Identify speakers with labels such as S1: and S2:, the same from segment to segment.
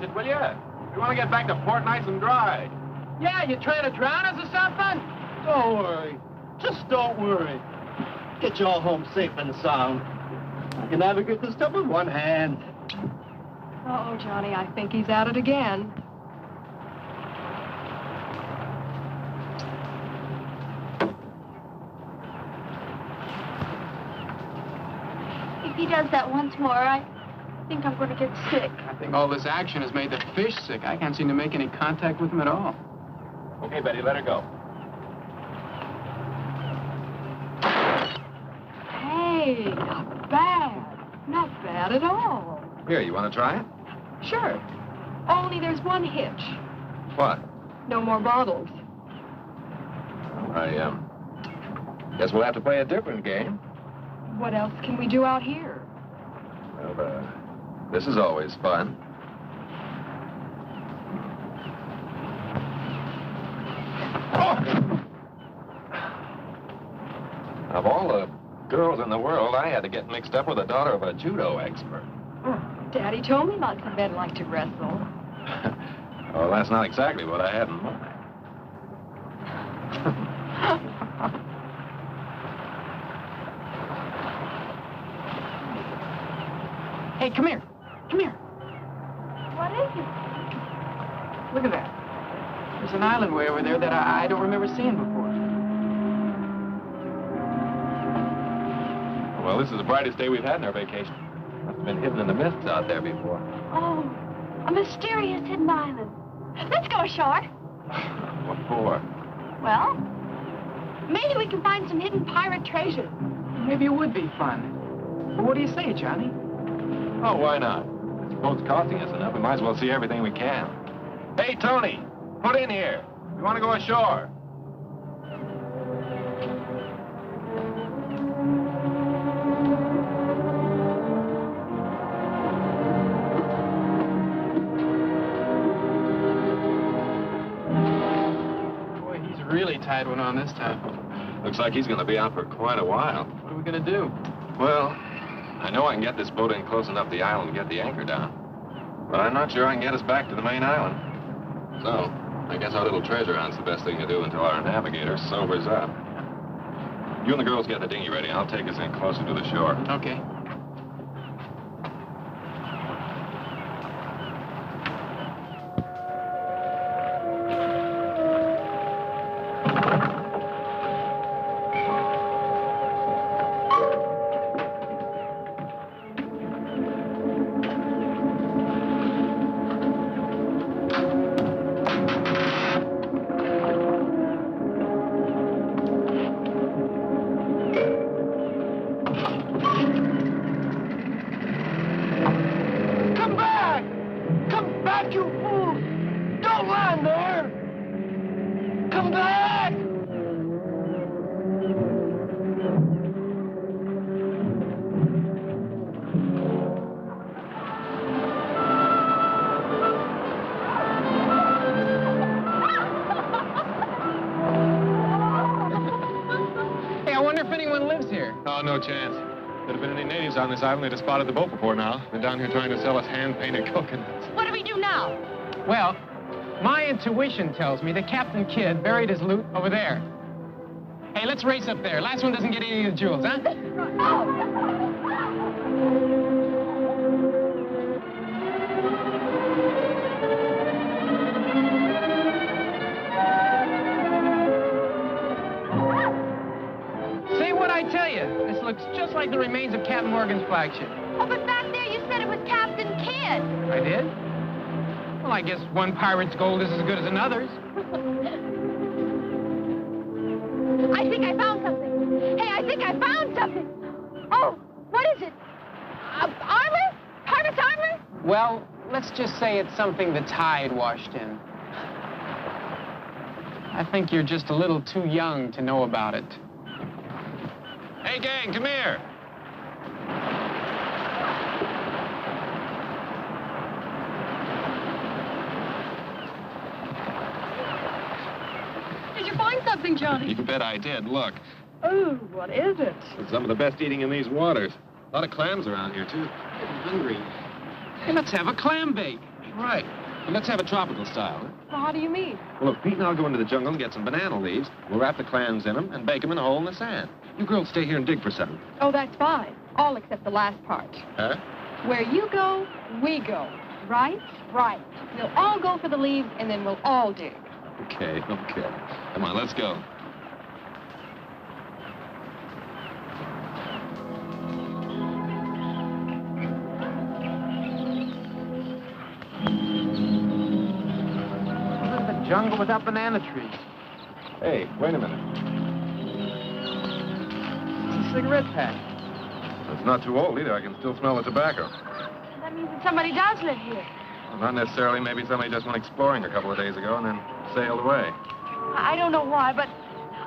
S1: it, will you? We want to get back to port nice and dry.
S2: Yeah, you trying to drown us or something?
S3: Don't worry. Just don't worry. Get you all home safe and sound. I can navigate this stuff with one hand.
S4: Uh-oh, Johnny, I think he's at it again.
S5: If he does that once more, I think I'm going to get sick.
S2: I think all this action has made the fish sick. I can't seem to make any contact with them at all.
S1: Okay, Betty, let her go.
S4: Hey, not bad. Not bad at all.
S1: Here, you want to try it?
S4: Sure. Only there's one hitch.
S1: What?
S4: No more bottles.
S1: I guess we'll have to play a different game.
S4: What else can we do out here?
S1: Well, this is always fun. Of all the girls in the world, I had to get mixed up with the daughter of a judo expert.
S4: Daddy told me lots of men like to wrestle.
S1: Well, that's not exactly what I had in mind.
S2: Hey, come here. Come here.
S5: What is it?
S2: Look at that. There's an island way over there that I don't remember seeing before.
S1: Well, this is the brightest day we've had in our vacation. Must have been hidden in the mists out there before.
S5: Oh, a mysterious hidden island. Let's go ashore.
S1: What for?
S5: Well, maybe we can find some hidden pirate treasure.
S2: Maybe it would be fun. Well, what do you say, Johnny?
S1: Oh, why not? This boat's costing us enough. We might as well see everything we can. Hey, Tony, put in here. We want to go ashore.
S2: Boy, he's really tied one on this time.
S1: Looks like he's going to be out for quite a while.
S2: What are we going to do?
S1: Well, I know I can get this boat in close enough to the island to get the anchor down. But I'm not sure I can get us back to the main island. So, I guess our little treasure hunt's the best thing to do until our navigator sobers up. You and the girls get the dinghy ready. I'll take us in closer to the shore.
S2: Okay.
S1: No chance. Could have been any natives on this island. They'd have spotted the boat before now. Been down here trying to sell us hand-painted coconuts.
S5: What do we do now?
S2: Well, my intuition tells me that Captain Kidd buried his loot over there. Hey, let's race up there. Last one doesn't get any of the jewels, huh? Looks just like the remains of Captain Morgan's flagship.
S5: Oh, but back there you said it was Captain Kidd.
S2: I did? Well, I guess one pirate's gold is as good as another's.
S5: I think I found something. Hey, I think I found something. Oh, what is it? Armor? Pirate's armor?
S2: Well, let's just say it's something the tide washed in. I think you're just a little too young to know about it.
S1: Hey, gang, come here.
S4: Did you find something, Johnny?
S1: You bet I did. Look.
S4: Oh, what is it?
S1: It's some of the best eating in these waters. A lot of clams around here, too.
S2: I'm hungry. Hey, let's have a clam bake.
S1: Right. But let's have a tropical style. Huh?
S5: Well, how do you mean?
S1: Well, look, Pete and I'll go into the jungle and get some banana leaves. We'll wrap the clams in them and bake them in a hole in the sand. You girls stay here and dig for something.
S5: Oh, that's fine. All except the last part.
S1: Huh?
S5: Where you go, we go. Right? Right. We'll all go for the leaves, and then we'll all dig.
S1: Okay. Come on, let's go.
S2: This is the jungle without banana trees.
S1: Hey, wait a minute.
S2: It's a cigarette pack.
S1: It's not too old either. I can still smell the tobacco.
S5: That means that somebody does live here.
S1: Well, not necessarily. Maybe somebody just went exploring a couple of days ago and then sailed away.
S5: I don't know why, but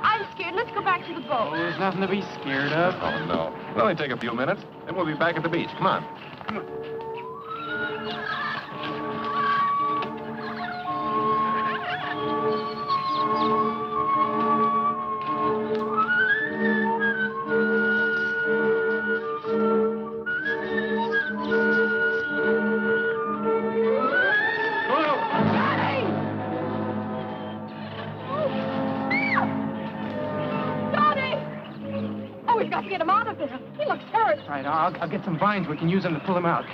S5: I'm scared. Let's go back to the boat.
S2: Oh, there's nothing to be scared of.
S1: Oh, no. It'll only take a few minutes, then we'll be back at the beach. Come on.
S5: Get him out of there. He looks hurt.
S2: Right, I'll get some vines. We can use them to pull him out.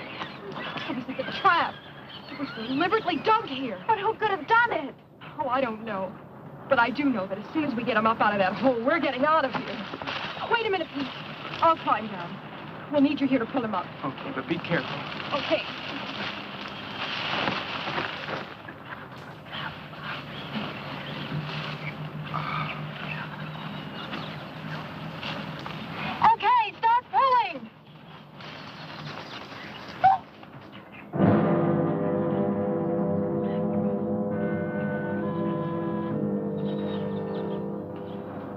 S5: Obviously, it's a trap. It was deliberately dug here. But who could have done it? Oh, I don't know. But I do know that as soon as we get him up out of that hole, we're getting out of here. Wait a minute, Pete. I'll climb down. We'll need you here to pull him up.
S2: Okay, but be careful.
S5: Okay. Okay, start pulling.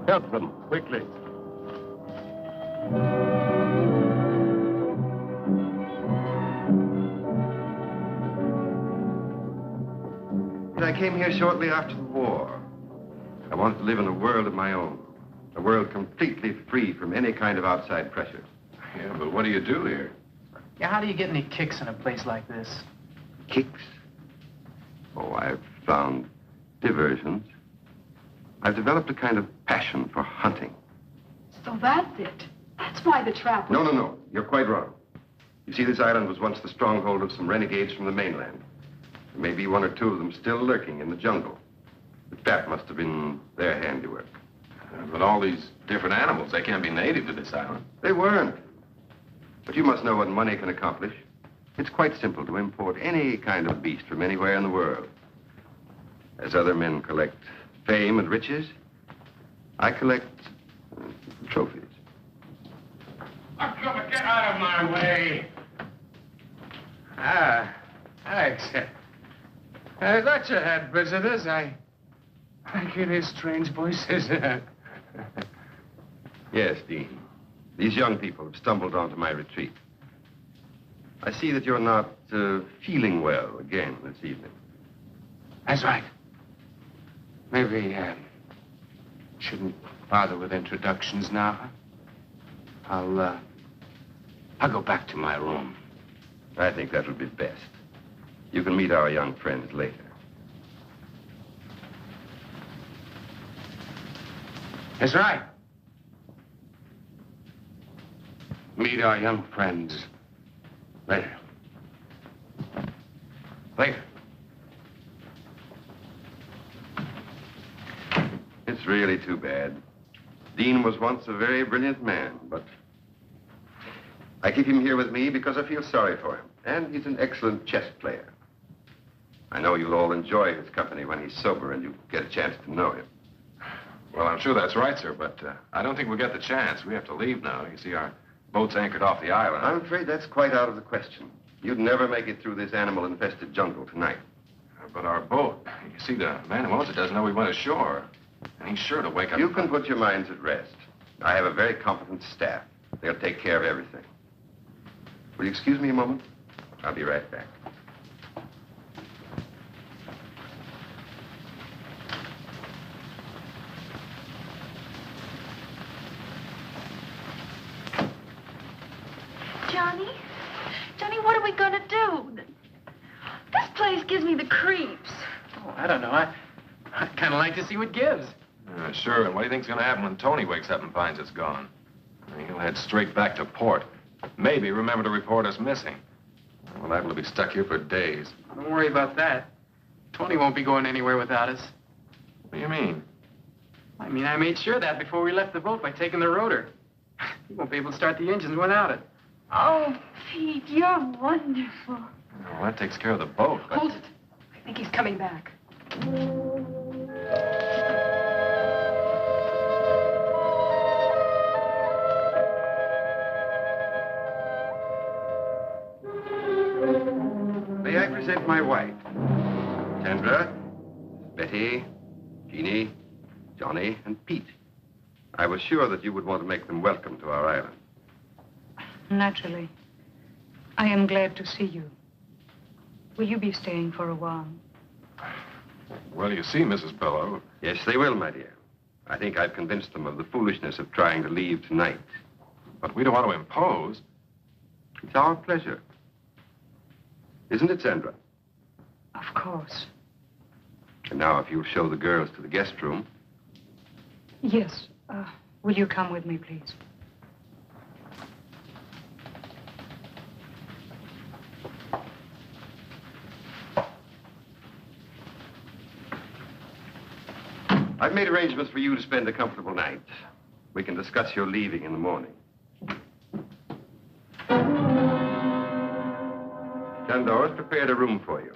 S1: Help them, quickly.
S6: I came here shortly after the war. I wanted to live in a world of my own. A world completely free from any kind of outside pressure.
S1: Yeah, but what do you do here?
S2: Yeah, how do you get any kicks in a place like this?
S6: Kicks? Oh, I've found diversions. I've developed a kind of passion for hunting.
S4: So that's it. That's why the trap was...
S6: No. You're quite wrong. You see, this island was once the stronghold of some renegades from the mainland. There may be one or two of them still lurking in the jungle. But that must have been their handiwork.
S1: But all these different animals, they can't be native to this island.
S6: They weren't. But you must know what money can accomplish. It's quite simple to import any kind of beast from anywhere in the world. As other men collect fame and riches, I collect trophies.
S7: Get out of my way. Alex. I thought you had visitors. I can hear strange voices.
S6: Yes, Dean. These young people have stumbled onto my retreat. I see that you're not feeling well again this evening.
S7: That's right. Maybe shouldn't bother with introductions now. I'll go back to my room.
S6: I think that would be best. You can meet our young friends later.
S7: That's right. Meet our young friends later. Later.
S6: It's really too bad. Dean was once a very brilliant man, but I keep him here with me because I feel sorry for him. And he's an excellent chess player. I know you'll all enjoy his company when he's sober and you get a chance to know him.
S1: Well, I'm sure that's right, sir, but I don't think we'll get the chance. We have to leave now. You see, our boat's anchored off the island.
S6: I'm afraid that's quite out of the question. You'd never make it through this animal-infested jungle tonight.
S1: But our boat, you see, the man who owns it doesn't know we went ashore. And he's sure to wake up...
S6: You can put your minds at rest. I have a very competent staff. They'll take care of everything. Will you excuse me a moment? I'll be right back.
S5: Johnny, what are we gonna do? This place me the creeps.
S2: Oh, I don't know. I kind of like to see what gives.
S1: Sure, and what do you think's going to happen when Tony wakes up and finds it's gone? He'll head straight back to port. Maybe remember to report us missing. We're liable to be stuck here for days.
S2: Don't worry about that. Tony won't be going anywhere without us.
S1: What do you mean?
S2: I mean, I made sure that before we left the boat by taking the rotor. He won't be able to start the engines without it.
S5: Oh, Pete, you're wonderful.
S1: Well, that takes care of the boat, but...
S5: Hold it. I think he's coming back.
S6: May I present my wife? Sandra, Betty, Jeannie, Johnny, and Pete. I was sure that you would want to make them welcome to our island.
S8: Naturally. I am glad to see you. Will you be staying for a while?
S1: Well, you see, Mrs. Bellow.
S6: Yes, they will, my dear. I think I've convinced them of the foolishness of trying to leave tonight.
S1: But we don't want to impose.
S6: It's our pleasure. Isn't it, Sandra?
S8: Of course.
S6: And now, if you'll show the girls to the guest room.
S8: Yes. Will you come with me, please?
S6: I've made arrangements for you to spend a comfortable night. We can discuss your leaving in the morning. Chandor has prepared a room for you.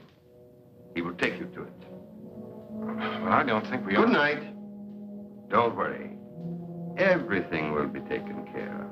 S6: He will take you to it.
S1: Well, I don't think we ought...
S6: Good night. Don't worry. Everything will be taken care of.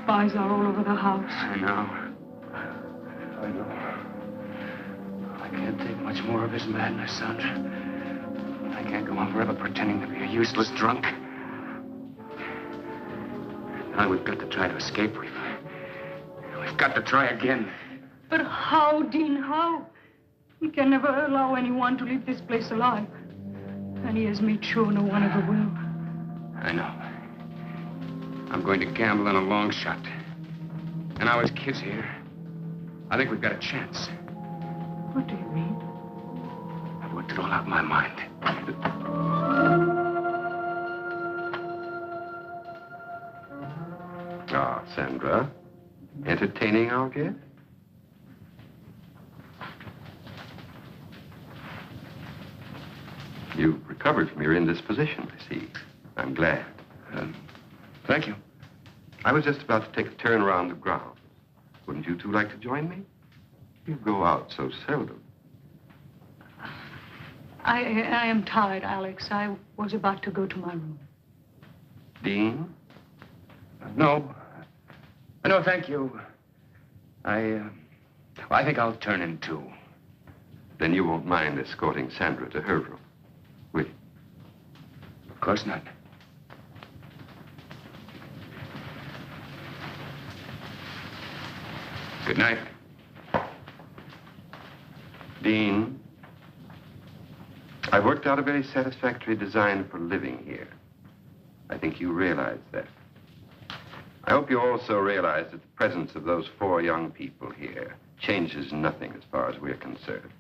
S8: Spies are all over the house.
S7: I know. I can't take much more of his madness, Sandra. I can't go on forever pretending to be a useless drunk. Now we've got to try to escape. We've got to try again.
S8: But how, Dean, how? He can never allow anyone to leave this place alive. And he has made sure no one ever will.
S7: I know. I'm going to gamble on a long shot. And now, as kids here, I think we've got a chance.
S8: What do you mean?
S7: I've worked it all out in my mind.
S6: Ah, Sandra. Entertaining our guest? You've recovered from your indisposition, I see. I'm glad.
S7: Thank you.
S6: I was just about to take a turn around the grounds. Wouldn't you two like to join me? You go out so seldom.
S8: I am tired, Alex. I was about to go to my room.
S6: Dean?
S7: No. No, thank you. I think I'll turn in, too.
S6: Then you won't mind escorting Sandra to her room, will you?
S7: Of course not. Good night.
S6: Dean, I've worked out a very satisfactory design for living here. I think you realize that. I hope you also realize that the presence of those 4 young people here changes nothing as far as we're concerned.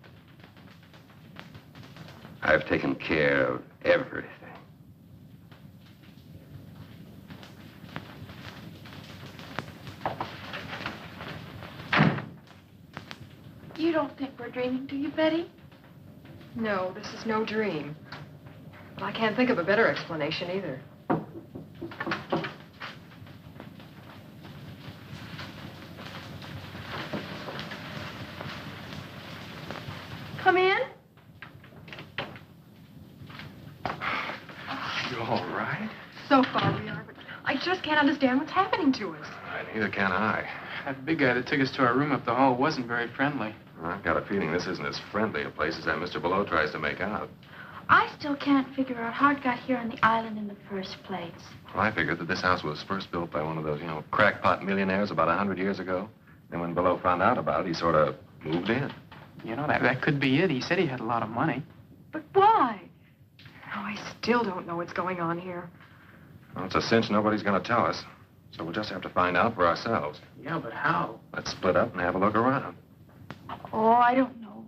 S6: I've taken care of everything.
S5: You don't think we're dreaming, do you, Betty? No, this is no dream. I can't think of a better explanation either. Come in.
S1: You all right?
S5: So far we are, but I just can't understand what's happening to us.
S1: Neither can I.
S2: That big guy that took us to our room up the hall wasn't very friendly.
S1: I've got a feeling this isn't as friendly a place as that Mr. Below tries to make out.
S9: I still can't figure out how it got here on the island in the first place.
S1: Well, I figured that this house was first built by one of those, crackpot millionaires about 100 years ago. Then when Below found out about it, he sort of moved in.
S2: You know, that could be it. He said he had a lot of money.
S5: But why? Oh, I still don't know what's going on here.
S1: Well, it's a cinch nobody's going to tell us. So we'll just have to find out for ourselves.
S2: Yeah, but how?
S1: Let's split up and have a look around.
S9: Oh, I don't know.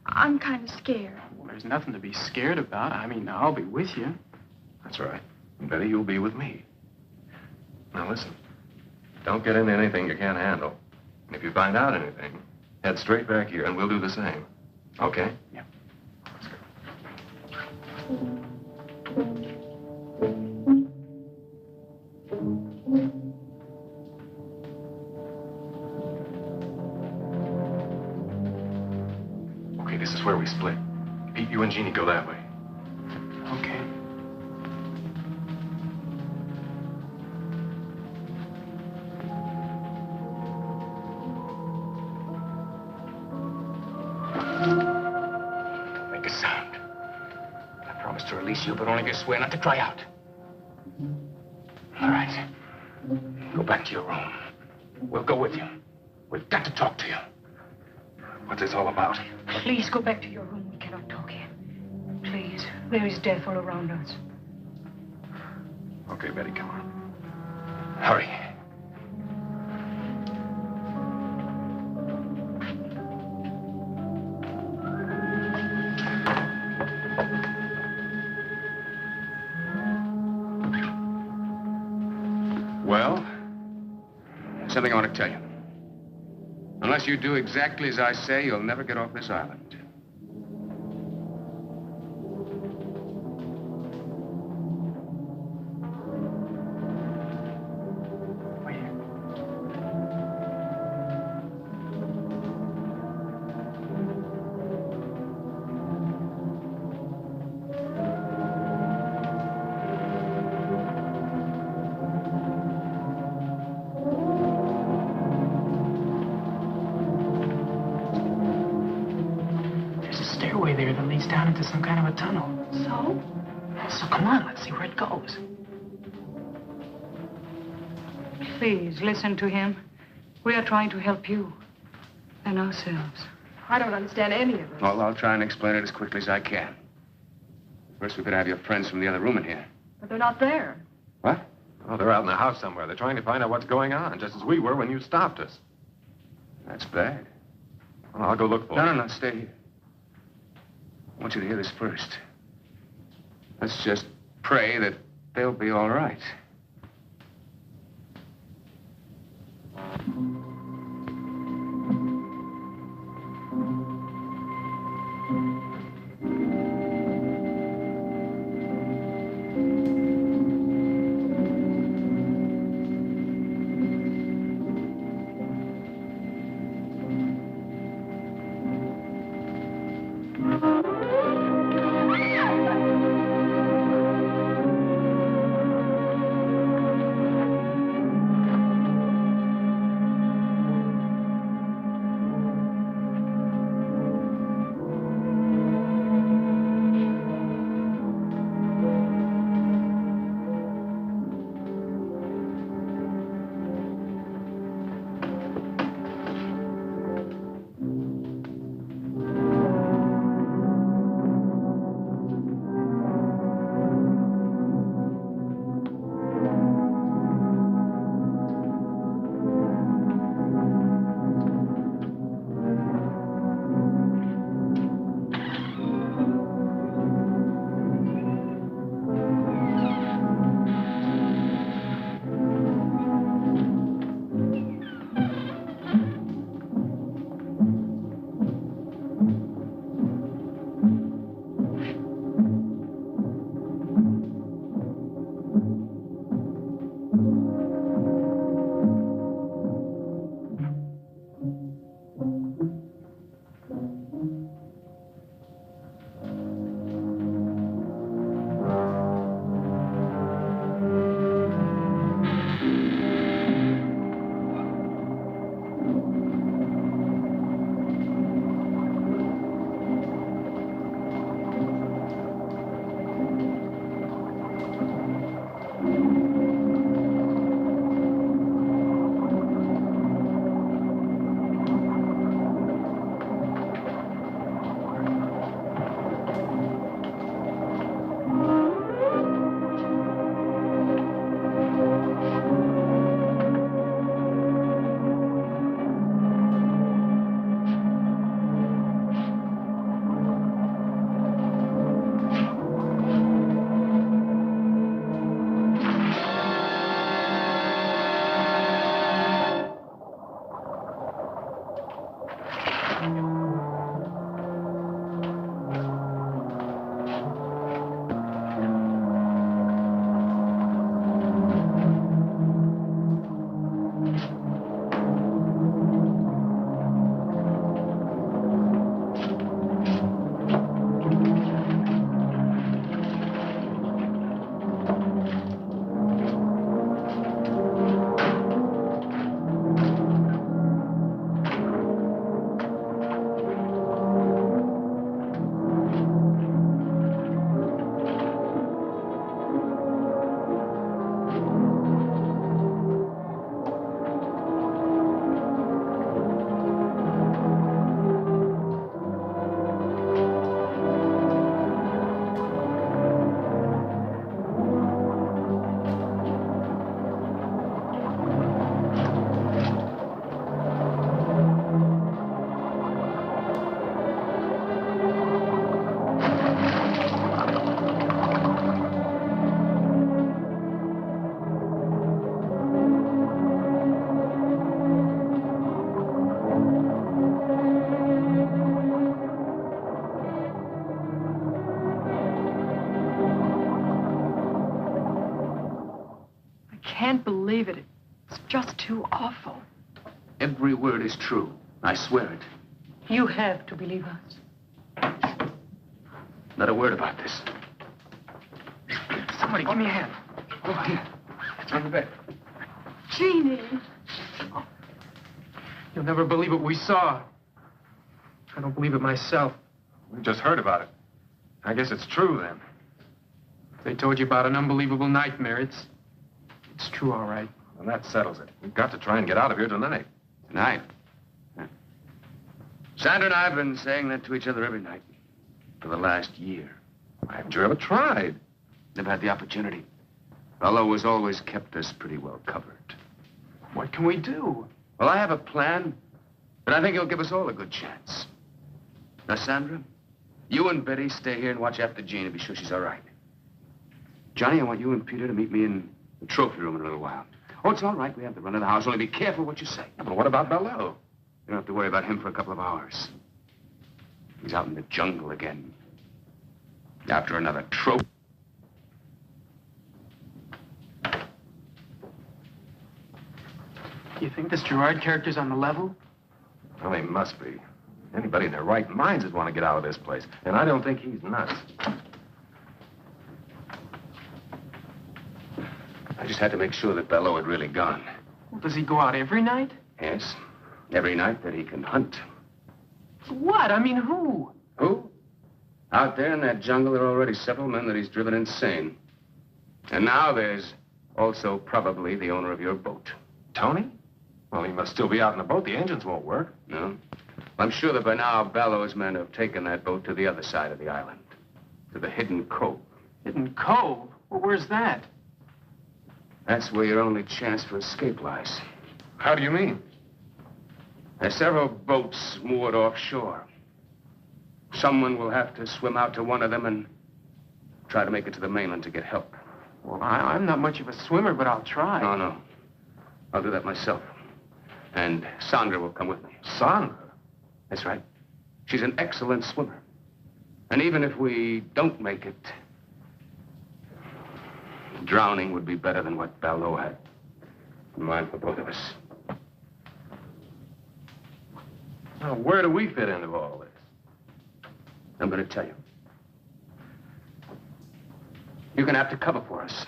S9: I'm kind of scared.
S2: Well, there's nothing to be scared about. I mean, I'll be with you.
S1: That's right. And Betty, you'll be with me. Now, listen. Don't get into anything you can't handle. And if you find out anything, head straight back here, and we'll do the same. Okay?
S2: Yeah.
S1: Let's go. Okay, this is where we split. Pete, you and Jeannie go that way.
S2: Okay.
S7: Don't make a sound. I promise to release you, but only if you swear not to cry out. All right. Go back to your room. We'll go with you. We've got to talk to you. What's this all about?
S8: Please go back to your room. We cannot talk here. Please. There is death all around us.
S1: Okay, Betty, come on.
S7: Hurry. Well, there's something I want to tell you. Unless you do exactly as I say, you'll never get off this island.
S2: There that leads down into some kind of a tunnel.
S9: So?
S2: So come on, let's see where it goes.
S8: Please, listen to him. We are trying to help you and ourselves.
S5: I don't understand any of this.
S7: Well, I'll try and explain it as quickly as I can. First, we could have your friends from the other room in here.
S5: But they're not there.
S7: What?
S1: Oh, they're out in the house somewhere. They're trying to find out what's going on, just as we were when you stopped us.
S7: That's bad.
S1: Well, I'll go look for them.
S7: No, stay here. I want you to hear this first. Let's just pray that they'll be all right.
S2: can't believe it. It's just too awful.
S7: Every word is true. I swear it.
S2: You have to believe us.
S7: Not a word about this.
S2: Somebody, give me a hand.
S7: Oh, here. It's on the bed.
S4: Jeannie.
S2: You'll never believe what we saw. I don't believe it myself.
S1: We just heard about it. I guess it's true, then.
S2: They told you about an unbelievable nightmare. It's true, all right.
S1: Well, that settles it. We've got to try and get out of here tonight.
S7: Tonight? Huh. Sandra and I have been saying that to each other every night for the last year.
S1: Why, haven't you ever tried?
S7: Never had the opportunity. Bello has always kept us pretty well covered.
S2: What can we do?
S7: Well, I have a plan, but I think it'll give us all a good chance. Now, Sandra, you and Betty stay here and watch after Jean and be sure she's all right. Johnny, I want you and Peter to meet me in the trophy room in a little while. Oh, it's all right. We have the run of the house. Only be careful what you say.
S1: Yeah, but what about Bello?
S7: You don't have to worry about him for a couple of hours. He's out in the jungle again. After another trophy.
S2: You think this Gerard character's on the level?
S1: Well, he must be. Anybody in their right minds would want to get out of this place. And I don't think he's nuts.
S7: I just had to make sure that Bello had really gone.
S2: Well, does he go out every night?
S7: Yes, every night that he can hunt.
S2: What? I mean, who?
S7: Who? Out there in that jungle, there are already several men that he's driven insane. And now there's also probably the owner of your boat.
S1: Tony? Well, he must still be out in the boat. The engines won't work.
S7: No? I'm sure that by now Bello's men have taken that boat to the other side of the island. To the Hidden Cove.
S2: Hidden Cove? Well, where's that?
S7: That's where your only chance for escape lies.
S1: How do you mean?
S7: There's several boats moored offshore. Someone will have to swim out to one of them and try to make it to the mainland to get help.
S2: Well, I'm not much of a swimmer, but I'll try.
S7: No. I'll do that myself. And Sandra will come with me.
S1: Sandra?
S7: That's right. She's an excellent swimmer. And even if we don't make it, drowning would be better than what Bello had in mind for both of us.
S1: Now, where do we fit into all this?
S7: I'm going to tell you. You're going to have to cover for us.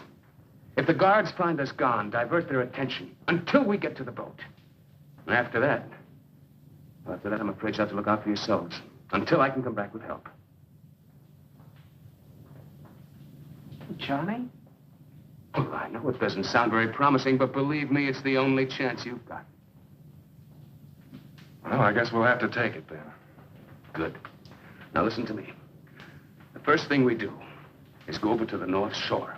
S7: If the guards find us gone, divert their attention until we get to the boat. And after that, I'm afraid you'll have to look out for yourselves until I can come back with help.
S2: Johnny?
S7: Well, I know it doesn't sound very promising, but believe me, it's the only chance you've got.
S1: Well, I guess we'll have to take it then.
S7: Good. Now listen to me. The first thing we do is go over to the North Shore.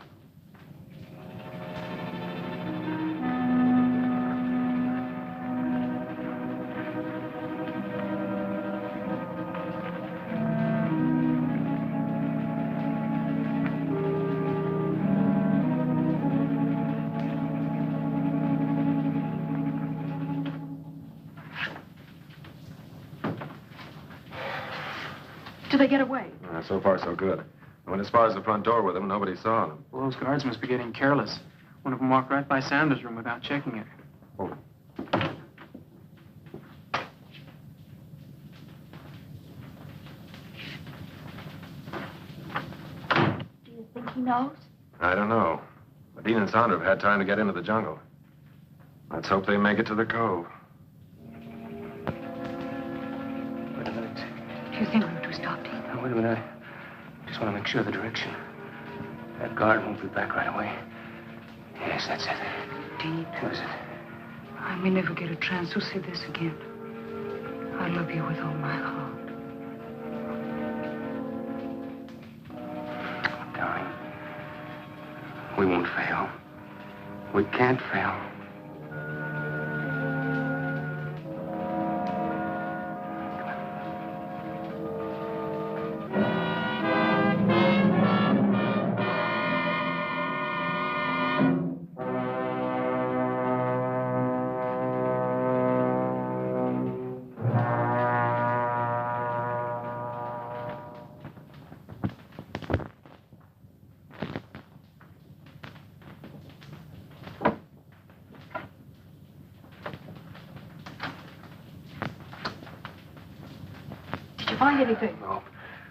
S5: Do they get away?
S1: So far, so good. I went as far as the front door with them. Nobody saw them.
S2: Well, those guards must be getting careless. One of them walked right by Sanders' room without checking it.
S1: Oh.
S9: Do you think he knows?
S1: I don't know. But Dean and Sandra have had time to get into the jungle. Let's hope they make it to the cove.
S7: Wait a minute.
S8: Do you think we ought to stop, Dean?
S7: Now, wait a minute. I just want to make sure of the direction. That guard won't be back right away. Yes, that's it.
S8: Dean,
S7: What is it?
S8: I may never get a chance to say this again. I love you with all my heart.
S7: Darling, we won't fail. We can't fail.
S5: find anything?
S1: No.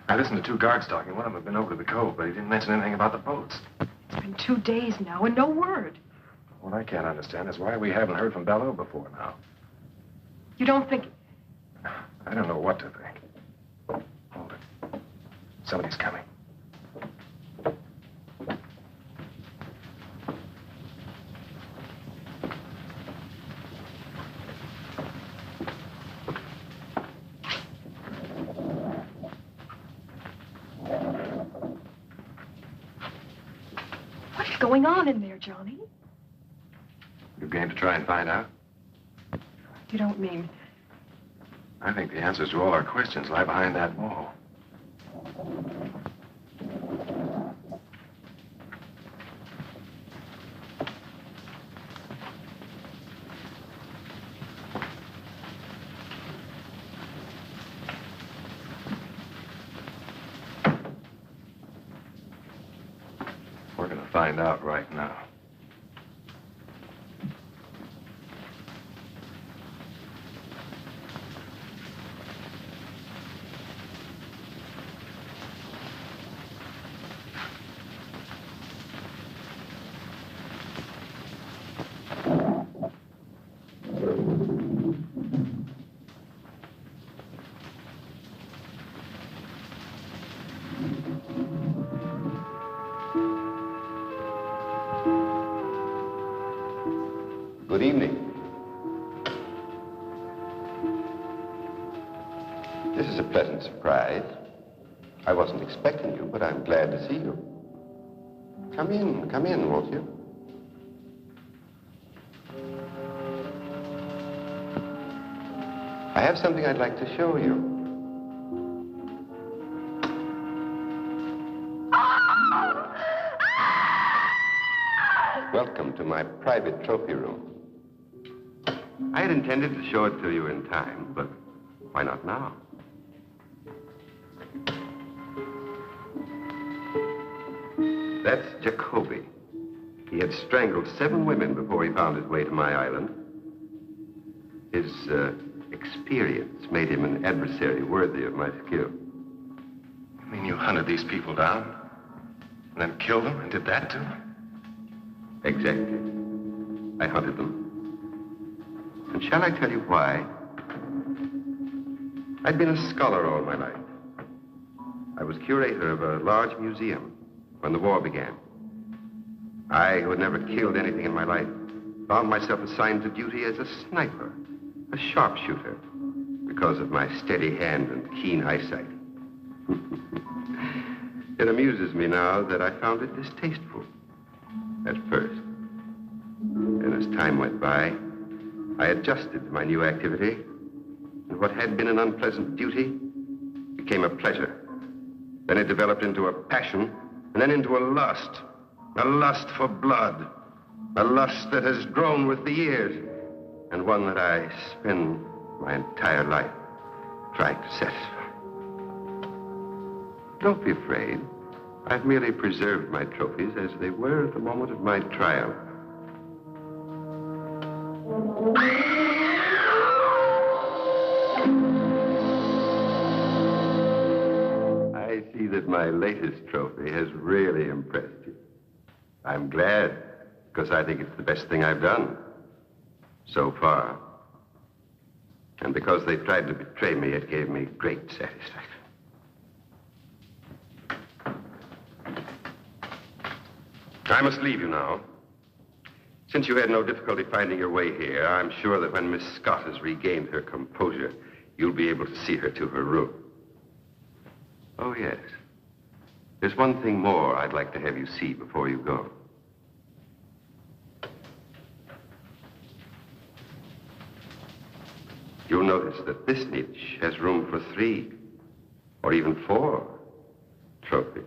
S1: I listened to two guards talking. One of them had been over to the cove, but he didn't mention anything about the boats.
S5: It's been 2 days now and no word.
S1: What I can't understand is why we haven't heard from Belleau before now.
S5: You don't think...
S1: I don't know what to think. Hold it. Somebody's coming.
S5: What's going on in there, Johnny?
S1: You game to try and find out?
S5: You don't mean...
S1: I think the answers to all our questions lie behind that wall. We're going to find out right now.
S6: Good evening. This is a pleasant surprise. I wasn't expecting you, but I'm glad to see you. Come in, won't you? I have something I'd like to show you. Welcome to my private trophy room. I had intended to show it to you in time, but why not now? That's Jacoby. He had strangled 7 women before he found his way to my island. His experience made him an adversary worthy of my skill.
S1: You mean you hunted these people down, and then killed them, and did that too?
S6: Exactly. I hunted them. And shall I tell you why? I'd been a scholar all my life. I was curator of a large museum when the war began. I, who had never killed anything in my life, found myself assigned to duty as a sniper, a sharpshooter, because of my steady hand and keen eyesight. It amuses me now that I found it distasteful at first. And as time went by, I adjusted to my new activity, and what had been an unpleasant duty became a pleasure. Then it developed into a passion, and then into a lust for blood, a lust that has grown with the years, and one that I spend my entire life trying to satisfy. Don't be afraid. I've merely preserved my trophies as they were at the moment of my trial. I see that my latest trophy has really impressed you. I'm glad, because I think it's the best thing I've done so far. And because they tried to betray me, it gave me great satisfaction. I must leave you now. Since you had no difficulty finding your way here, I'm sure that when Miss Scott has regained her composure, you'll be able to see her to her room. Oh, yes. There's one thing more I'd like to have you see before you go. You'll notice that this niche has room for 3 or even 4 trophies.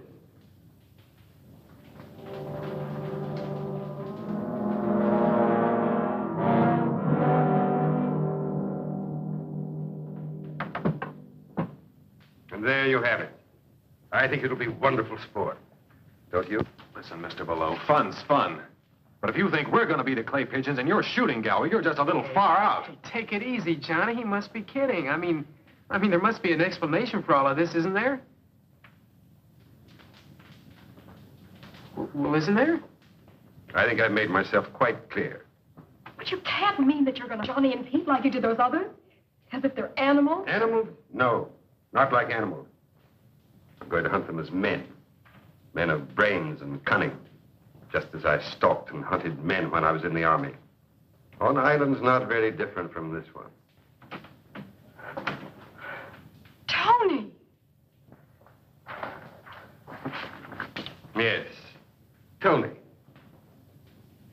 S6: And there you have it. I think it'll be wonderful sport. Don't you?
S1: Listen, Mr. Belleau, fun's fun. But if you think we're going to be the clay pigeons and you're shooting gallery, you're just a little far out.
S2: Take it easy, Johnny. He must be kidding. I mean, I mean, there must be an explanation for all of this, isn't there? Well, isn't there?
S6: I think I've made myself quite clear.
S5: But you can't mean that you're going to Johnny and Pete like you did those others? As if they're animals?
S6: Animals? No, not like animals. I'm going to hunt them as men. Men of brains and cunning. Just as I stalked and hunted men when I was in the army. On islands not very different from this one.
S5: Tony!
S6: Yes, Tony.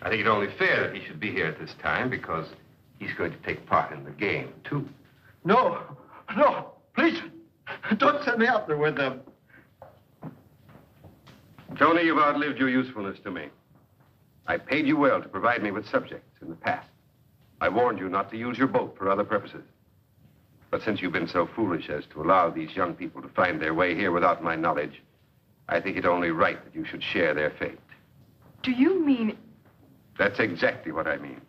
S6: I think it's only fair that he should be here at this time because he's going to take part in the game, too.
S3: No, no, please, don't send me out there with them.
S6: Tony, you've outlived your usefulness to me. I paid you well to provide me with subjects in the past. I warned you not to use your boat for other purposes. But since you've been so foolish as to allow these young people to find their way here without my knowledge, I think it only right that you should share their fate.
S5: Do you mean...
S6: That's exactly what I mean.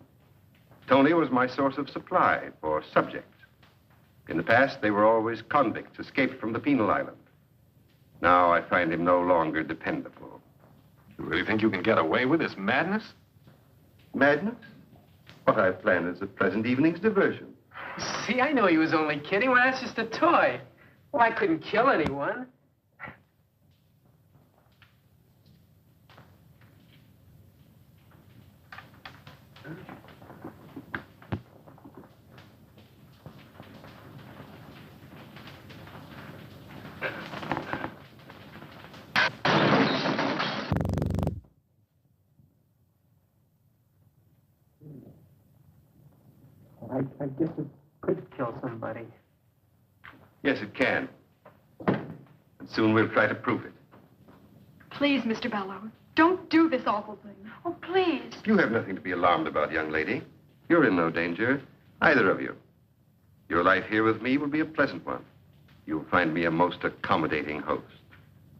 S6: Tony was my source of supply for subjects. In the past, they were always convicts escaped from the penal island. Now I find him no longer dependable.
S1: You really think you can get away with this madness?
S6: Madness? What I've planned is a pleasant evening's diversion.
S2: See, I know he was only kidding. Well, that's just a toy. Well, I couldn't kill anyone. I guess it could kill somebody.
S6: Yes, it can. And soon we'll try to prove it.
S5: Please, Mr. Bellows, don't do this awful thing.
S9: Oh, please.
S6: You have nothing to be alarmed about, young lady. You're in no danger, either of you. Your life here with me will be a pleasant one. You'll find me a most accommodating host.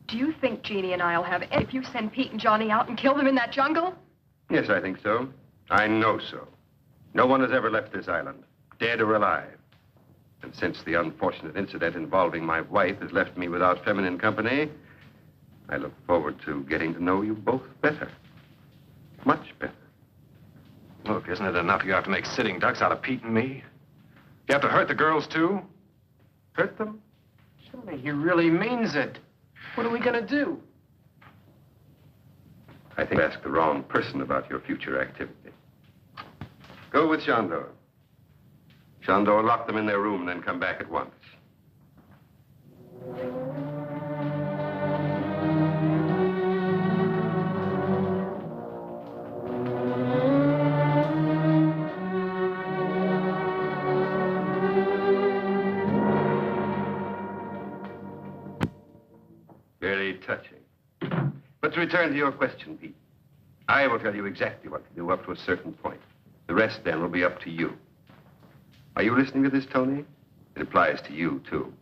S5: Do you think Jeannie and I'll have if you send Pete and Johnny out and kill them in that jungle?
S6: Yes, I think so. I know so. No one has ever left this island, dead or alive. And since the unfortunate incident involving my wife has left me without feminine company, I look forward to getting to know you both better. Much better.
S1: Look, isn't it enough you have to make sitting ducks out of Pete and me? You have to hurt the girls, too?
S6: Hurt them?
S2: Surely he really means it. What are we going to do?
S6: I think you asked the wrong person about your future activity. Go with Shandor. Shandor, lock them in their room and then come back at once. Very touching. But to return to your question, Pete, I will tell you exactly what to do up to a certain point. The rest, then, will be up to you. Are you listening to this, Tony? It applies to you, too.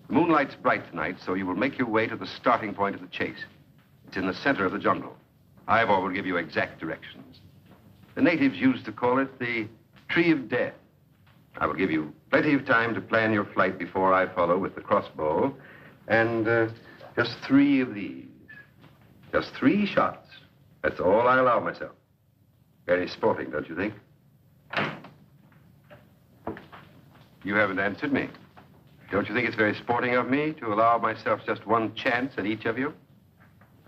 S6: The moonlight's bright tonight, so you will make your way to the starting point of the chase. It's in the center of the jungle. Ivor will give you exact directions. The natives used to call it the Tree of Death. I will give you plenty of time to plan your flight before I follow with the crossbow. And just 3 of these. Just 3 shots. That's all I allow myself. Very sporting, don't you think? You haven't answered me. Don't you think it's very sporting of me to allow myself just 1 chance at each of you?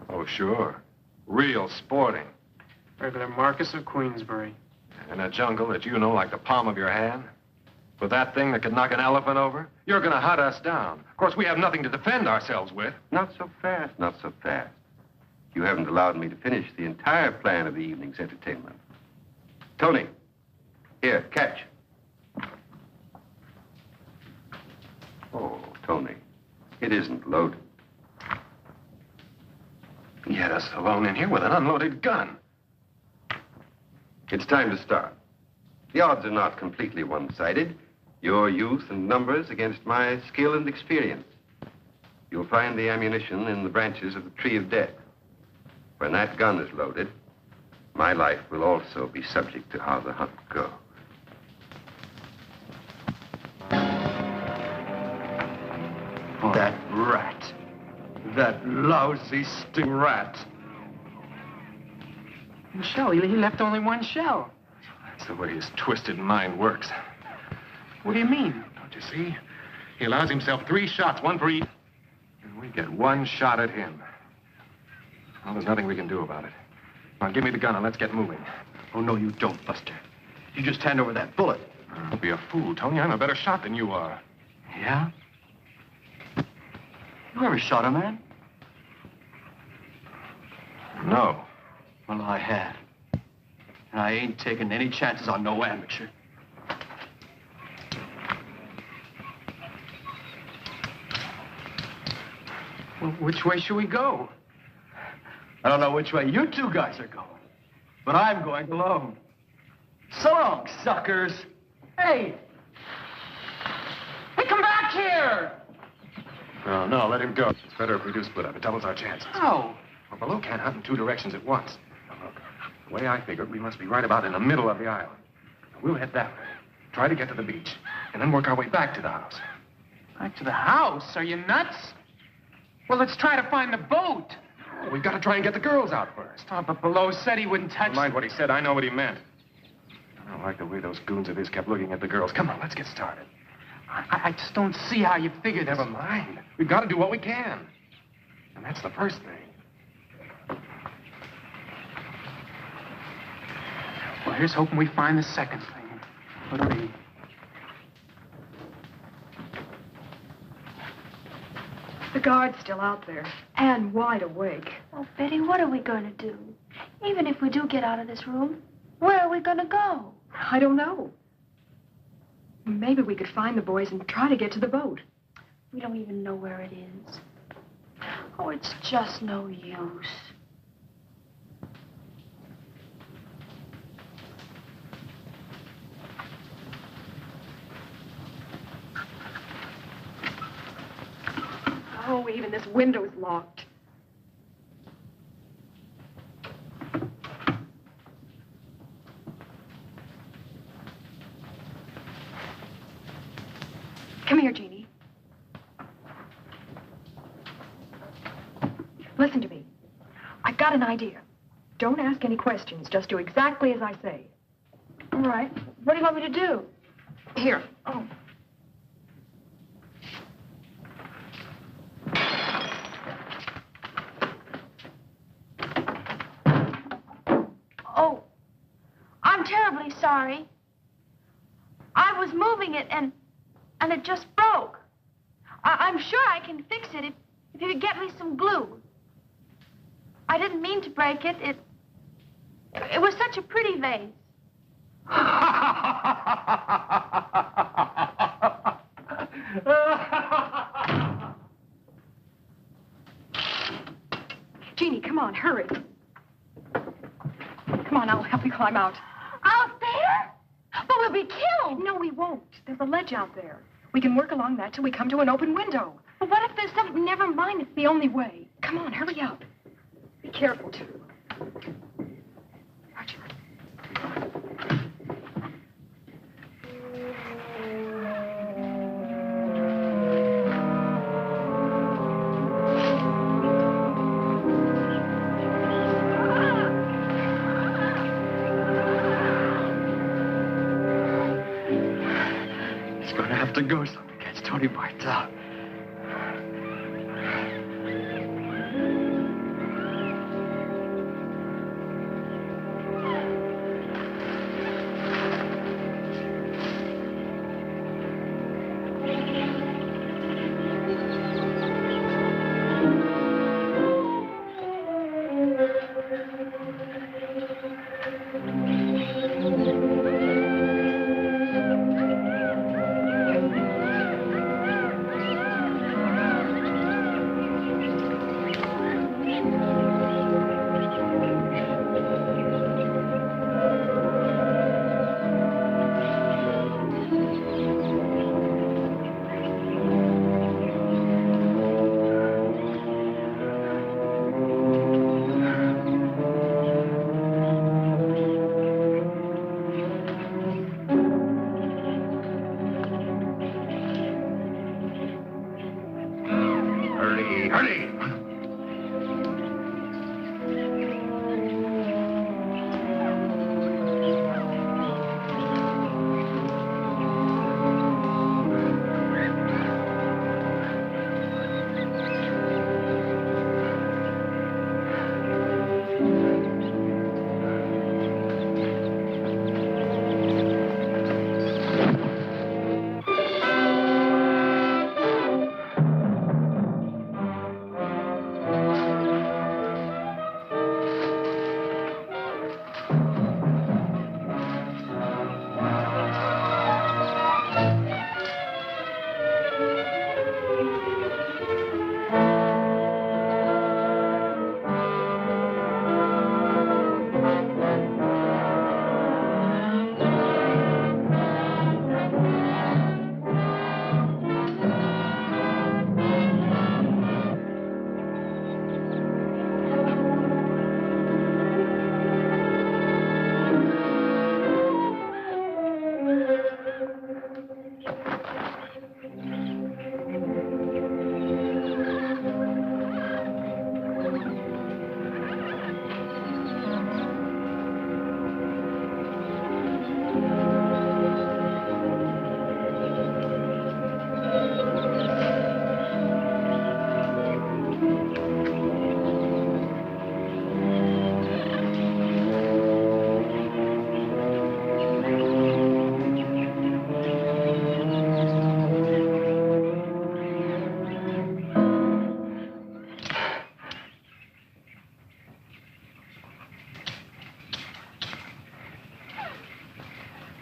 S1: Oh, sure. Real sporting.
S2: Regular Marquis of Queensbury.
S1: In a jungle that you know like the palm of your hand? With that thing that could knock an elephant over? You're going to hunt us down. Of course, we have nothing to defend ourselves with.
S6: Not so fast, not so fast. You haven't allowed me to finish the entire plan of the evening's entertainment. Tony, here, catch. Oh, Tony, it isn't loaded.
S1: You had us alone in here with an unloaded gun.
S6: It's time to start. The odds are not completely one-sided. Your youth and numbers against my skill and experience. You'll find the ammunition in the branches of the Tree of Death. When that gun is loaded, my life will also be subject to how the hunt goes.
S3: That rat. That lousy sting rat.
S2: Shell, he left only one shell.
S1: That's the way his twisted mind works.
S2: What do you mean?
S1: Don't you see? He allows himself 3 shots, 1 for each. And we get 1 shot at him. Well, there's nothing we can do about it. Now, give me the gun and let's get moving.
S3: Oh, no, you don't, Buster. You just hand over that bullet.
S1: Don't be a fool, Tony. I'm a better shot than you are.
S3: Yeah? You ever shot a man?
S1: No.
S3: Well, I have. And I ain't taking any chances on no amateur.
S2: Well, which way should we go?
S3: I don't know which way you 2 guys are going, but I'm going alone. So long, suckers.
S2: Hey! Hey, come back here!
S1: No, no, let him go. It's better if we do split up. It doubles our chances.
S2: Oh.
S1: Well, below can't hunt in 2 directions at once. Now, look, the way I figured, we must be right about in the middle of the island. We'll head that way, try to get to the beach, and then work our way back to the house.
S2: Back to the house? Are you nuts? Well, let's try to find the boat.
S1: Well, we've got to try and get the girls out first.
S2: Oh, but Below said he wouldn't touch...
S1: Never mind what he said. I know what he meant. I don't like the way those goons of his kept looking at the girls. Come on, let's get started.
S2: I just don't see how you figured this.
S1: Never mind. We've got to do what we can. And that's the first thing.
S2: Well, here's hoping we find the second thing. What do we...
S5: The guard's still out there, and wide awake.
S9: Oh, Betty, what are we going to do? Even if we do get out of this room, where are we going to go?
S5: I don't know. Maybe we could find the boys and try to get to the boat.
S9: We don't even know where it is. Oh, it's just no use.
S5: Oh, even this window's locked. Come here, Jeannie. Listen to me. I've got an idea. Don't ask any questions. Just do exactly as I say.
S9: All right. What do you want me to do?
S5: Here. Oh.
S9: Oh, I'm terribly sorry. I was moving it and it just broke. I'm sure I can fix it if you could get me some glue. I didn't mean to break it. It was such a pretty vase.
S5: Jeannie, come on, hurry. Come on, I'll help you climb out.
S9: Out there? But we'll be killed.
S5: No, we won't. There's a ledge out there. We can work along that till we come to an open window.
S9: But what if there's something...
S5: Never mind, it's the only way. Come on, hurry up. Be careful, too. Roger.
S3: It's going to have to go so we catch Tony Bartel.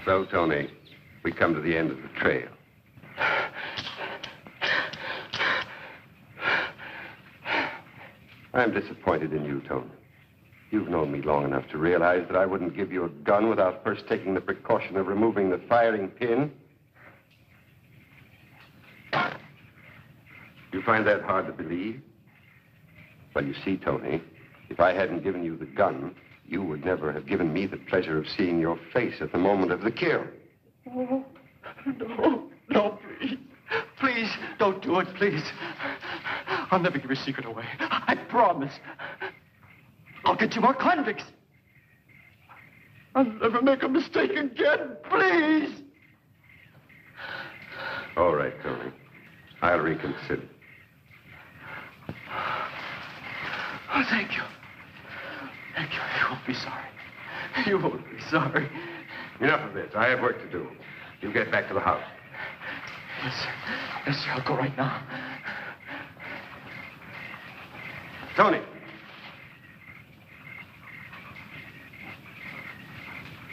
S6: So, Tony, we come to the end of the trail. I'm disappointed in you, Tony. You've known me long enough to realize that I wouldn't give you a gun without first taking the precaution of removing the firing pin. You find that hard to believe? Well, you see, Tony, if I hadn't given you the gun, you would never have given me the pleasure of seeing your face at the moment of the kill.
S3: Oh, no, please. Please, don't do it, please. I'll never give your secret away. I promise. I'll get you more convicts. I'll never make a mistake again, please.
S6: All right, Tony. I'll reconsider.
S3: Oh, thank you. Thank you. You won't be sorry. You won't be sorry.
S6: Enough of this. I have work to do. You get back to the house.
S3: Yes, sir. Yes, sir. I'll go right now.
S6: Tony!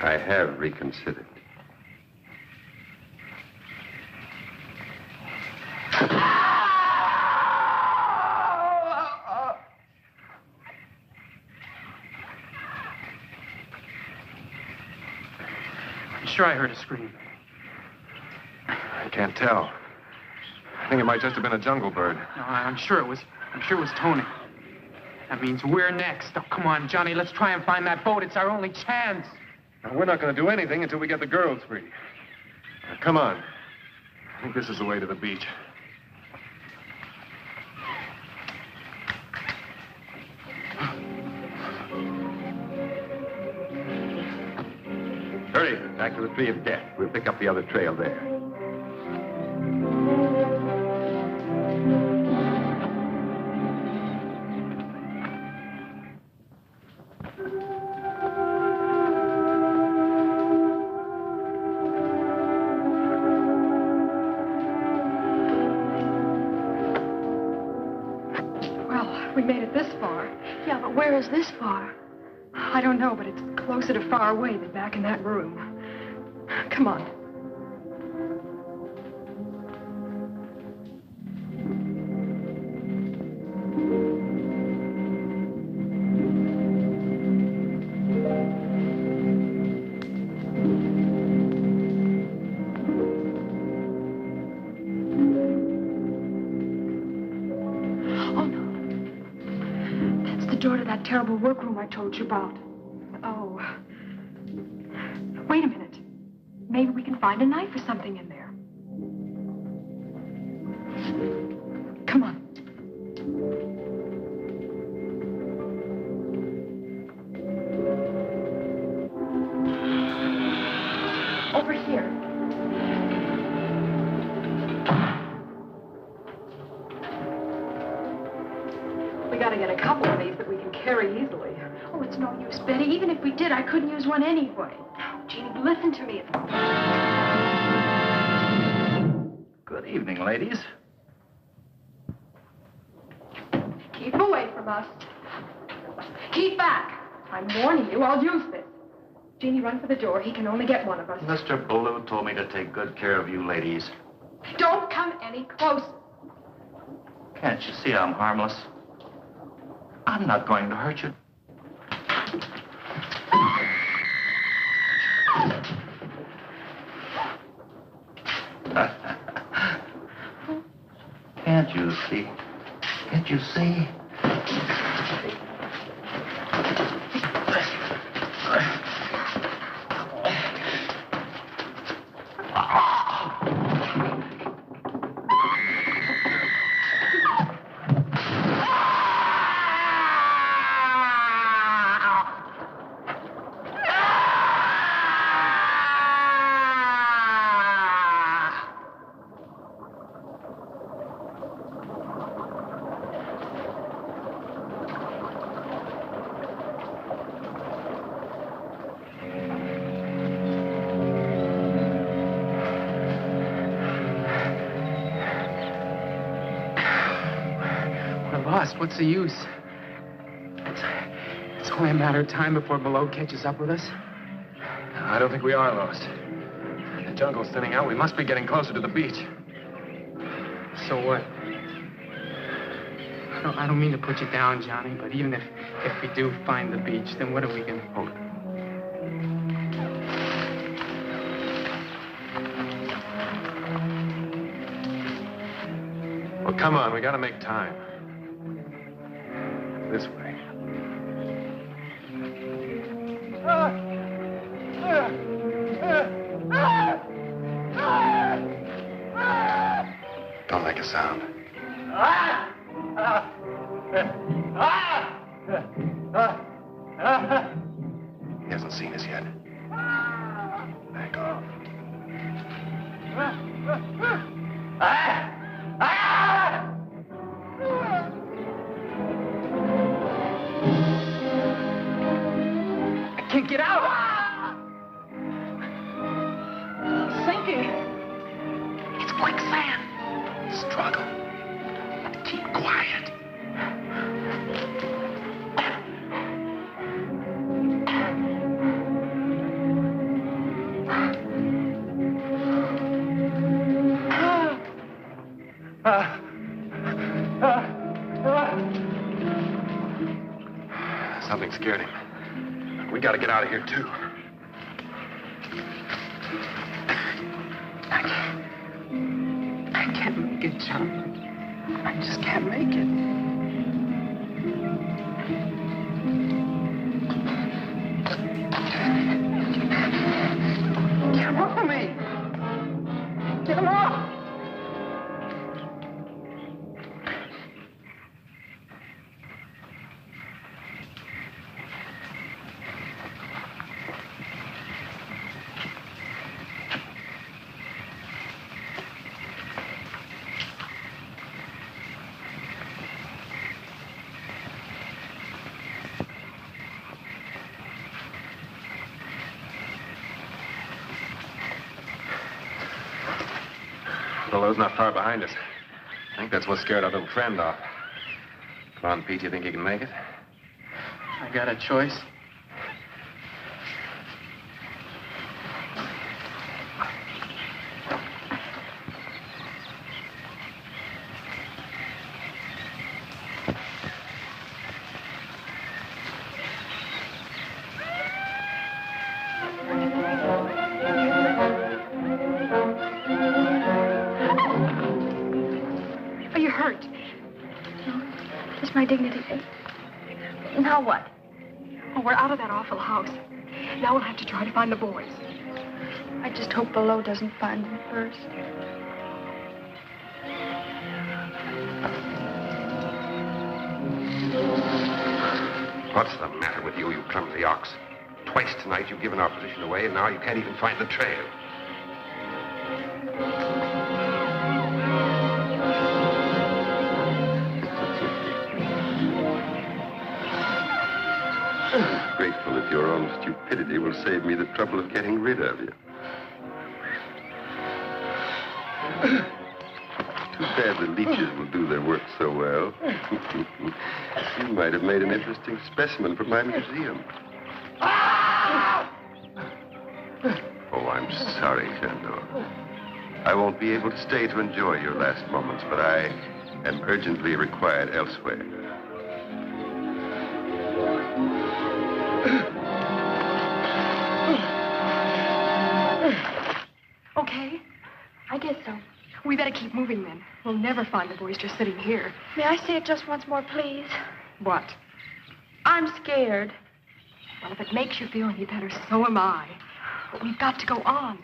S6: I have reconsidered.
S2: I'm sure I heard a scream.
S1: I can't tell. I think it might just have been a jungle bird.
S2: No, I'm sure it was Tony. That means we're next. Oh, come on, Johnny, let's try and find that boat. It's our only chance.
S1: Now, we're not going to do anything until we get the girls free. Now, come on. I think this is the way to the beach.
S6: Hurry, back to the tree of death. We'll pick up the other trail there.
S5: We made it this far.
S9: Yeah, but where is this far?
S5: I don't know, but it's closer to far away than back in that room. Come on.
S8: Terrible workroom I told you about.
S5: Oh. Wait a minute. Maybe we can find a knife or something in there. Come on. Over here. We gotta get a couple of these that we can carry easily.
S8: Oh, it's no use, Betty. Even if we did, I couldn't use one anyway.
S5: Jeannie, listen to me.
S3: Good evening, ladies.
S5: Keep away from us. Keep back. I'm warning you, I'll use this. Jeannie, run for the door. He can only get one of us.
S3: Mr. Ballou told me to take good care of you ladies.
S5: Don't come any closer.
S3: Can't you see I'm harmless? I'm not going to hurt you. Can't you see? Can't you see?
S2: What's the use? It's only a matter of time before Below catches up with us.
S1: I don't think we are lost.
S2: The jungle's thinning out. We must be getting closer to the beach. So what? I don't mean to put you down, Johnny, but even if we do find the beach, then what are we gonna...
S1: Hold it. Well, come on, we gotta make time. This way. Don't make a sound. He hasn't seen us yet. Back off.
S2: I can't get out! It's sinking!
S7: It's quicksand. Struggle. But keep quiet.
S1: Something scared him. We gotta get out of here, too.
S2: I can't make it, John. I just can't make it. Get him off of me! Get him off!
S1: Below's not far behind us. I think that's what scared our little friend off. Come on, Pete, you think you can make it?
S2: I got a choice.
S5: My dignity. Now what? Oh, we're out of that awful house. Now we'll have to try to find the boys.
S9: I just hope Below doesn't find them first.
S6: What's the matter with you, you clumsy ox? Twice tonight you've given our position away, and now you can't even find the trail. Grateful if your own stupidity will save me the trouble of getting rid of you. Too bad the leeches will do their work so well. You might have made an interesting specimen for my museum. Oh, I'm sorry, Shandor. I won't be able to stay to enjoy your last moments, but I am urgently required elsewhere.
S5: Okay, I guess so. We better keep moving then. We'll never find the boys just sitting here.
S9: May I say it just once more, please?
S5: What?
S9: I'm scared.
S5: Well, if it makes you feel any better, so am I. But we've got to go on.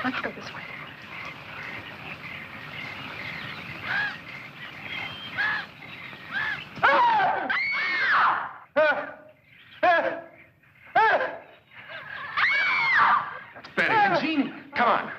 S5: Let's go this way.
S1: That's Betty and Jeannie. Come on.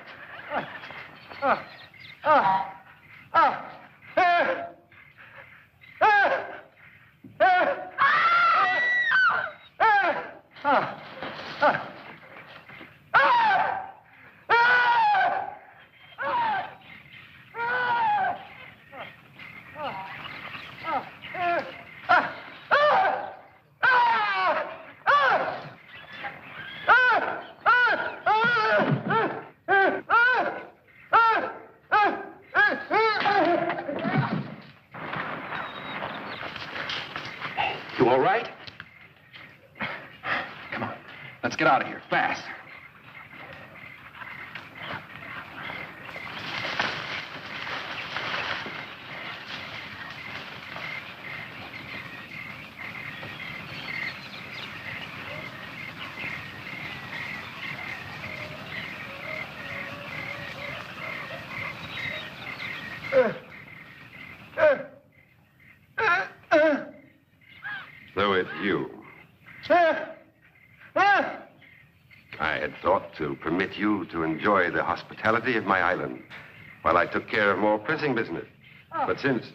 S7: You all right? Come on. Let's get out of here, fast.
S6: So it's you. I had thought to permit you to enjoy the hospitality of my island while I took care of more pressing business. But since...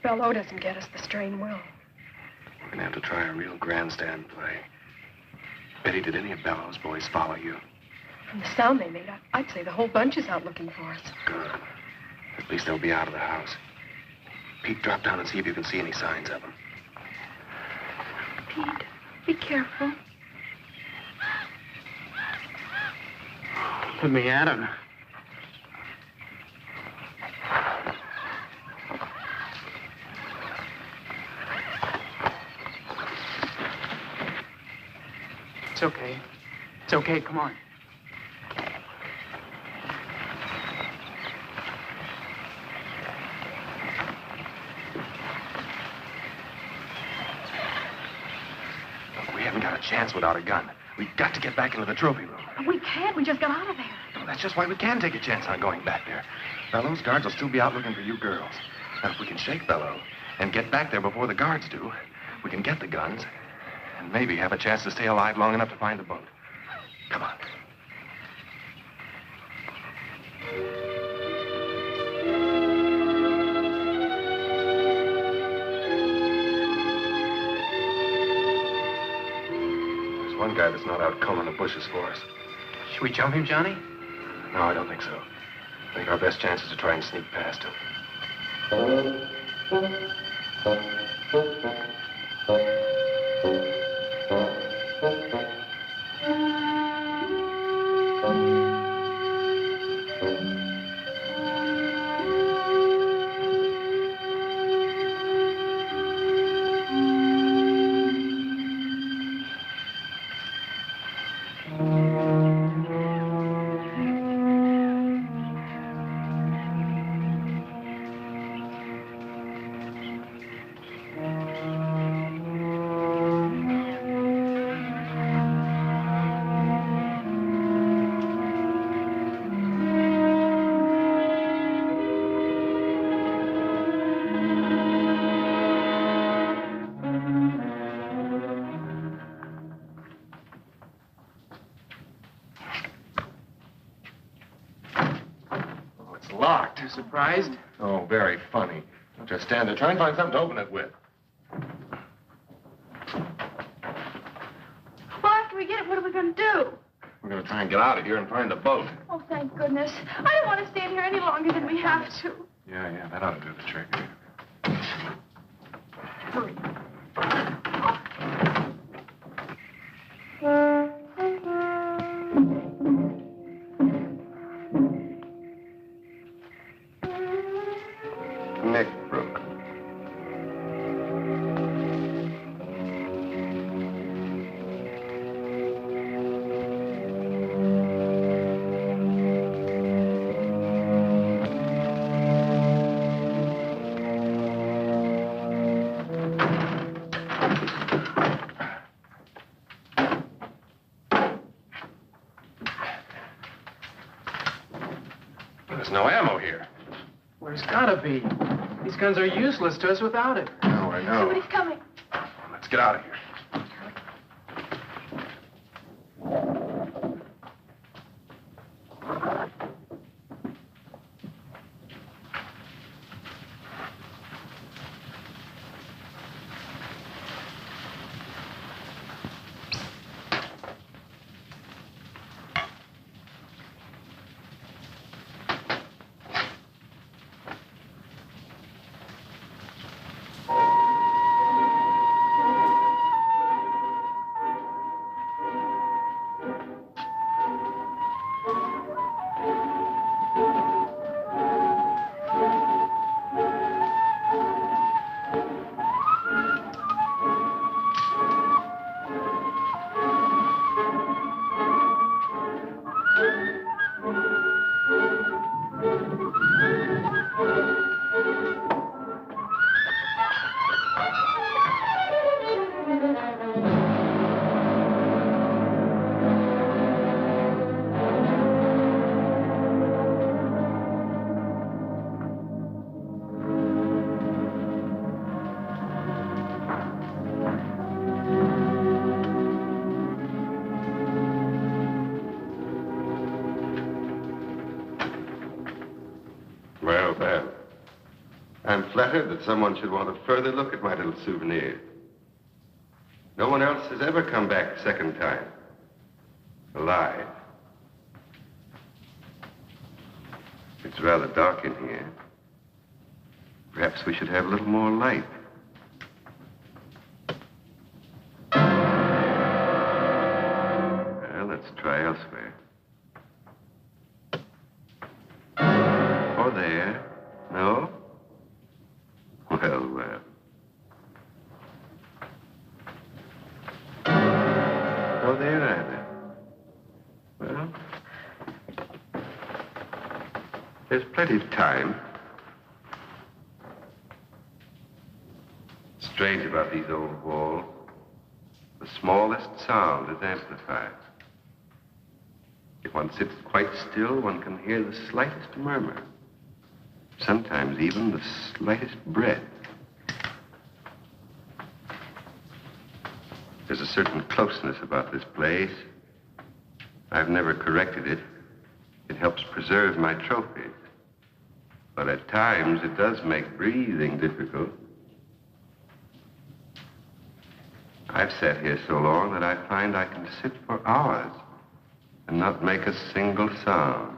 S5: Bello doesn't get us, the strain will.
S7: We're gonna have to try a real grandstand play. Betty, did any of Bello's boys follow you?
S5: From the sound they made, I'd say the whole bunch is out looking for us.
S7: Good. At least they'll be out of the house. Pete, drop down and see if you can see any signs of them.
S5: Pete, be careful.
S2: Put me at him. It's okay. It's okay, come on.
S7: Look, we haven't got a chance without a gun. We've got to get back into the trophy room.
S5: We can't. We just got out of there.
S7: No, that's just why we can take a chance on going back there. Bello's guards will still be out looking for you girls. And if we can shake Bello and get back there before the guards do, we can get the guns and maybe have a chance to stay alive long enough to find the boat. Come on. There's one guy that's not out combing the bushes for us.
S2: Should we jump him, Johnny?
S7: No, I don't think so. I think our best chance is to try and sneak past him. Locked.
S2: You surprised?
S7: Oh, very funny. Don't just stand there. Try and find something to open it with.
S9: Well, after we get it, what are we going to do?
S7: We're going to try and get out of here and find the boat.
S9: Oh, thank goodness. I don't want to stand here any longer than we have to.
S7: Yeah, that ought to do the trick.
S9: Hurry.
S1: There's no ammo here.
S2: Well, there's gotta be. These guns are useless to us without it.
S1: No, I know.
S9: Somebody's coming.
S1: Let's get out of here. Well, then.
S6: I'm flattered that someone should want a further look at my little souvenir. No one else has ever come back a second time. Alive. It's rather dark in here. Perhaps we should have a little more light. Well, let's try elsewhere. Or there. No? Well, well. No there either. Well, there's plenty of time. Strange about these old walls. The smallest sound is amplified. If one sits quite still, one can hear the slightest murmur. Sometimes even the slightest breath. There's a certain closeness about this place. I've never corrected it. It helps preserve my trophies. But at times, it does make breathing difficult. I've sat here so long that I find I can sit for hours and not make a single sound.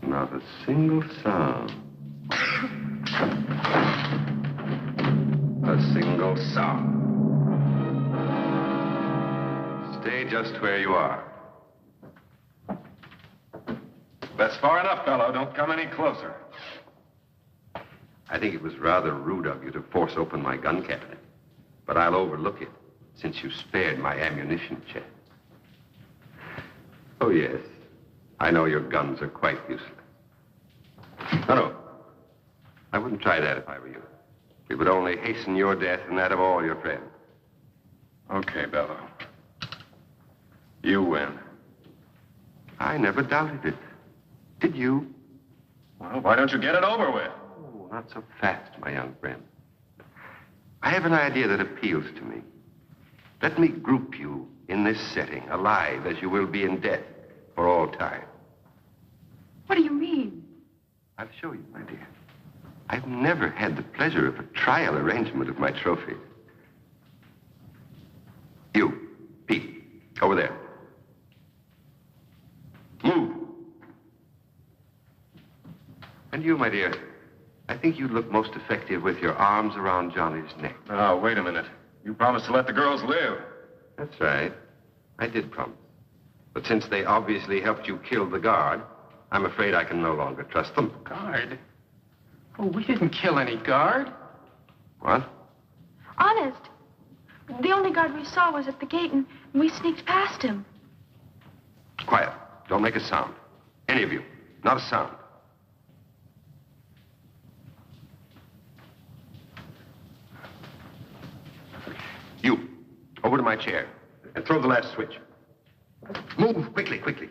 S6: Not a single sound. A single sound. Stay just where you are.
S1: That's far enough, fellow. Don't come any closer.
S6: I think it was rather rude of you to force open my gun cabinet. But I'll overlook it, since you spared my ammunition chest. Oh, yes. I know your guns are quite useless. No. I wouldn't try that if I were you. It would only hasten your death and that of all your friends.
S1: Okay, Bello. You win.
S6: I never doubted it. Did you?
S1: Well, why don't you get it over with?
S6: Oh, not so fast, my young friend. I have an idea that appeals to me. Let me group you in this setting, alive as you will be in death for all time.
S5: What do you mean?
S6: I'll show you, my dear. I've never had the pleasure of a trial arrangement of my trophies. You, Pete, over there. Move. And you, my dear, I think you'd look most effective with your arms around Johnny's neck.
S1: Oh, wait a minute. You promised to let the girls live.
S6: That's right. I did promise. But since they obviously helped you kill the guard, I'm afraid I can no longer trust them.
S2: Guard? Oh, we didn't kill any guard.
S6: What?
S9: Honest. The only guard we saw was at the gate, and we sneaked past him.
S6: Quiet. Don't make a sound. Any of you. Not a sound. You, over to my chair, and throw the last switch. Move, quickly, quickly.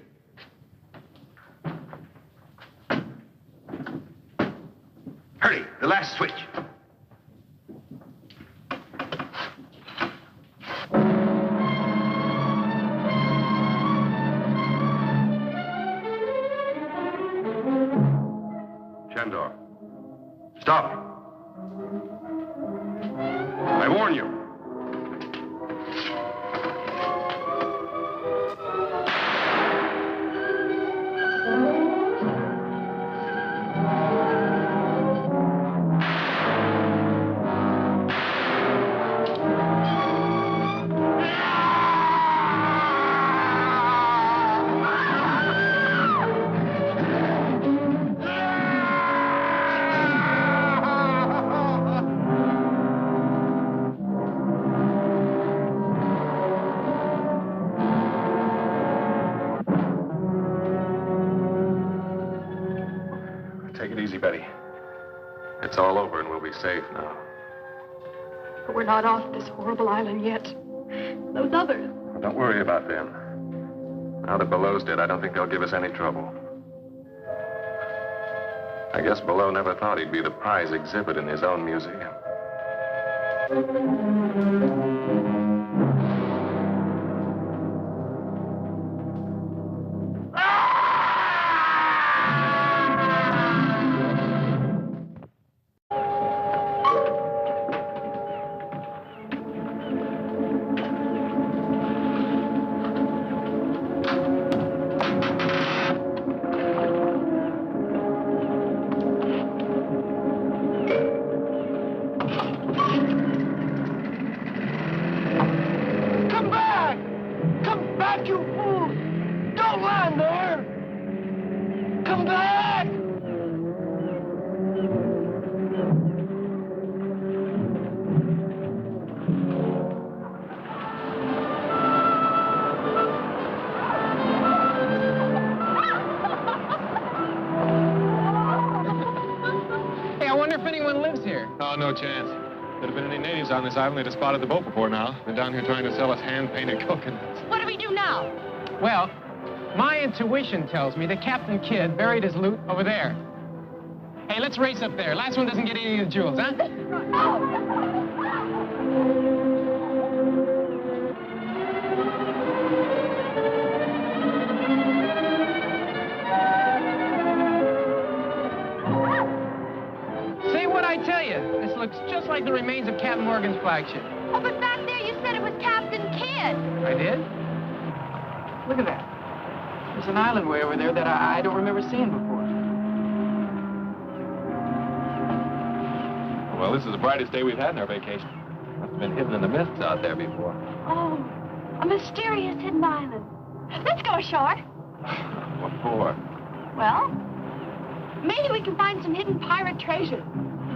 S6: The last switch. Chandor. Stop. I warn you.
S1: Take it easy, Betty. It's all over and we'll be safe now.
S5: But we're not off this horrible island yet. Those others.
S1: Well, don't worry about them. Now that Below's dead, I don't think they'll give us any trouble. I guess Below never thought he'd be the prize exhibit in his own museum. Oh, no chance. There'd have been any natives on this island, they'd have spotted the boat before now. Been down here trying to sell us hand-painted coconuts.
S9: What do we do now?
S2: Well, my intuition tells me that Captain Kidd buried his loot over there. Hey, let's race up there. Last one doesn't get any of the jewels, huh? I tell you, this looks just like the remains of Captain Morgan's flagship.
S9: Oh, but back there you said it was Captain Kidd.
S2: I did? Look at that. There's an island way over there that I don't remember seeing before.
S1: Well, this is the brightest day we've had in our vacation. Must have been hidden in the mists out there before.
S9: Oh, a mysterious hidden island. Let's go ashore.
S1: What for?
S9: Well, maybe we can find some hidden pirate treasure.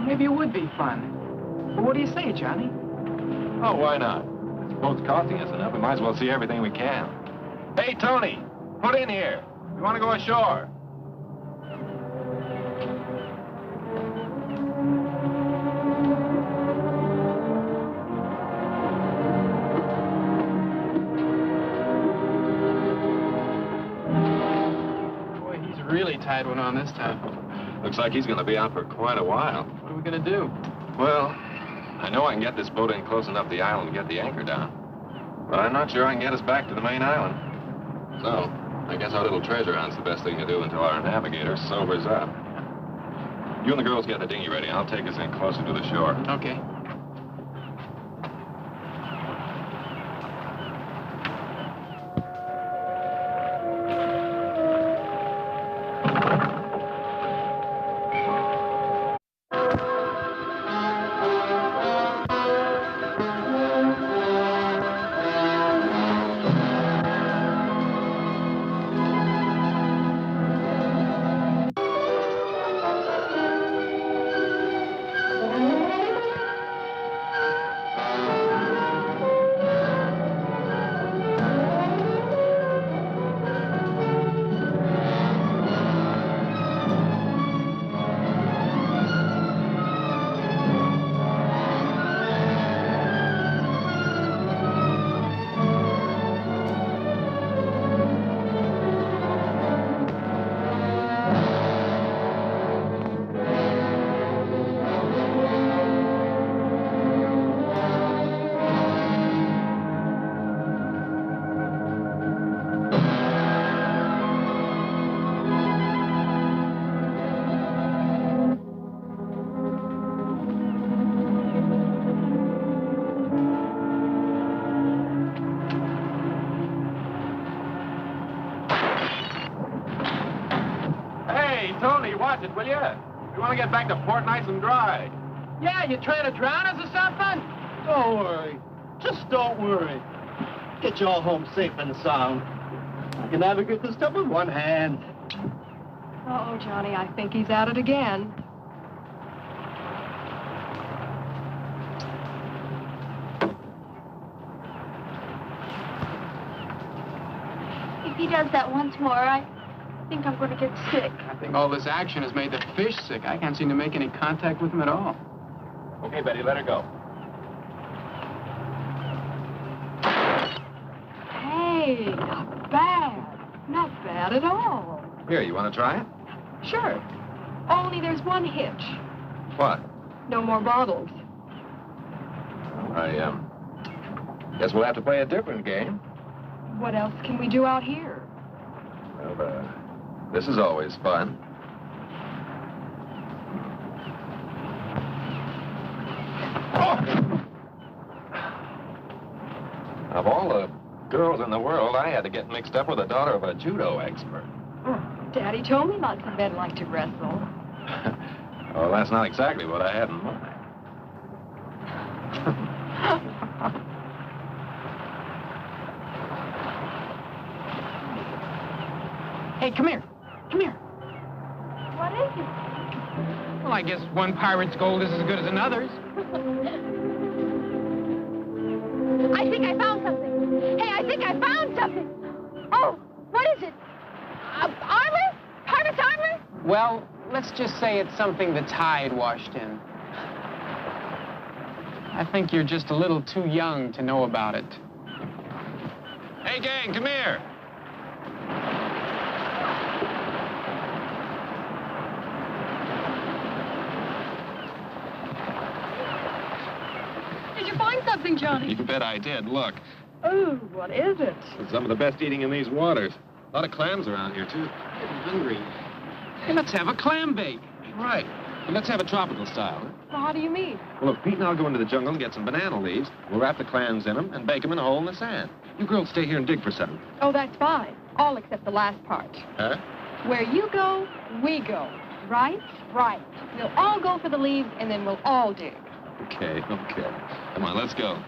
S2: Maybe it would be fun. Well, what do you say, Johnny?
S1: Oh, why not? This boat's costing us enough. We might as well see everything we can. Hey, Tony, put in here. We want to go ashore.
S2: Boy, he's really tied one on this time.
S1: Looks like he's going to be out for quite a while.
S2: What are we going to do?
S1: Well, I know I can get this boat in close enough to the island to get the anchor down. But I'm not sure I can get us back to the main island. So, I guess our little treasure hunt's the best thing to do until our navigator sobers up. You and the girls get the dinghy ready. I'll take us in closer to the shore.
S2: Okay.
S1: Tony, watch it, will you? We want to get back to port nice and dry.
S2: Yeah, you trying to drown us or something?
S3: Don't worry. Just don't worry. Get you all home safe and sound. I can navigate this stuff with one hand.
S5: Uh-oh, Johnny, I think he's at it again.
S9: If he does that once more, I think I'm going to get sick.
S2: I think all this action has made the fish sick. I can't seem to make any contact with him at all.
S1: Okay, Betty, let her go.
S5: Hey, not bad. Not bad at all.
S1: Here, you want to try it?
S5: Sure. Only there's one hitch.
S1: What?
S5: No more bottles.
S1: I guess we'll have to play a different game.
S5: What else can we do out here?
S1: Well, this is always fun. Of all the girls in the world, I had to get mixed up with the daughter of a judo expert.
S5: Daddy told me lots of men like to wrestle.
S1: Well, that's not exactly what I had in mind.
S2: Hey, come here. Come here.
S9: What is it?
S2: Well, I guess one pirate's gold is as good as another's.
S9: I think I found something. Hey, I think I found something. Oh, what is it? Armor? Pirate's armor?
S2: Well, let's just say it's something the tide washed in. I think you're just a little too young to know about it.
S1: Hey, gang, come here.
S5: Did you find something, Johnny?
S1: You bet I did. Look,
S5: Oh, what is it?
S1: it's some of the best eating in these waters. A lot of clams around here, too.
S2: I'm hungry. Hey, let's have a clam bake.
S1: Right. And let's have a tropical style. Huh?
S5: Well, how do you mean?
S1: Well, look, Pete and I'll go into the jungle and get some banana leaves. We'll wrap the clams in them and bake them in a hole in the sand. You girls stay here and dig for something.
S5: Oh, that's fine. All except the last part.
S1: Huh?
S5: Where you go, we go. Right? Right. We'll all go for the leaves, and then we'll all dig.
S1: Okay. Come on, let's go.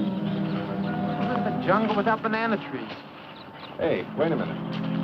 S2: What is the jungle without banana trees?
S1: Hey, wait a minute.